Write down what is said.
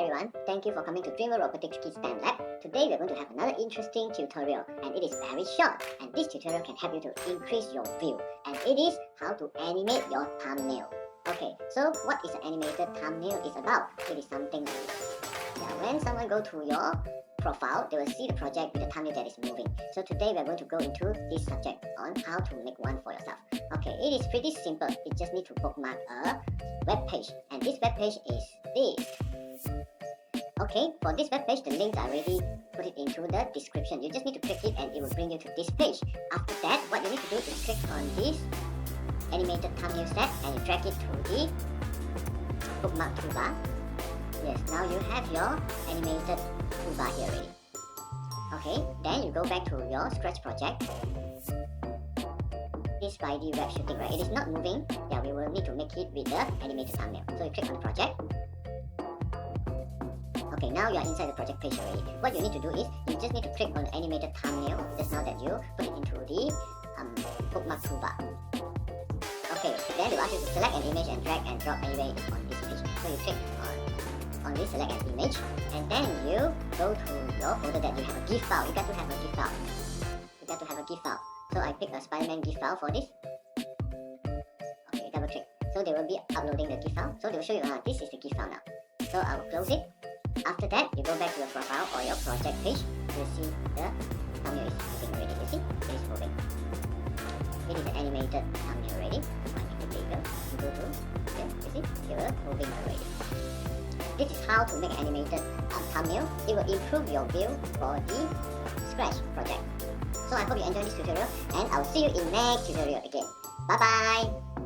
everyone, thank you for coming to Dreamworldrobotics Kids STEM Lab. Today we are going to have another interesting tutorial, and it is very short, and this tutorial can help you to increase your view, and it is how to animate your thumbnail. Okay, so what is an animated thumbnail is about? It is something like this. When someone go to your profile, they will see the project with the thumbnail that is moving. So today we are going to go into this subject on how to make one for yourself. Okay, it is pretty simple. You just need to bookmark a web page, and this web page is this. Okay, for this web page, the links are already put it into the description. You just need to click it and it will bring you to this page. After that, what you need to do is click on this animated thumbnail set and you drag it to the bookmark toolbar. Yes, now you have your animated toolbar here already. Okay, then you go back to your Scratch project. This by the web shooting, right? It is not moving. Yeah, we will need to make it with the animated thumbnail. So you click on the project. Okay, now you are inside the project page already. What you need to do is, you just need to click on the animated thumbnail just now that you put it into the bookmark toolbar. Okay, then they will ask you to select an image and drag and drop anywhere on this page. So you click on this select an image, and then you go to your folder that you have a GIF file. You got to have a GIF file. You got to have a GIF file. So I pick a Spider-Man GIF file for this. Okay, double click. So they will be uploading the GIF file. So they will show you, this is the GIF file now. So I will close it. After that, you go back to your profile or your project page. You'll see the thumbnail is moving already. You see? It is moving. It is an animated thumbnail already. I make it bigger. You go to, okay, you see? It will moving already. This is how to make an animated thumbnail. It will improve your view for the Scratch project. So I hope you enjoyed this tutorial, and I'll see you in next tutorial again. Bye bye!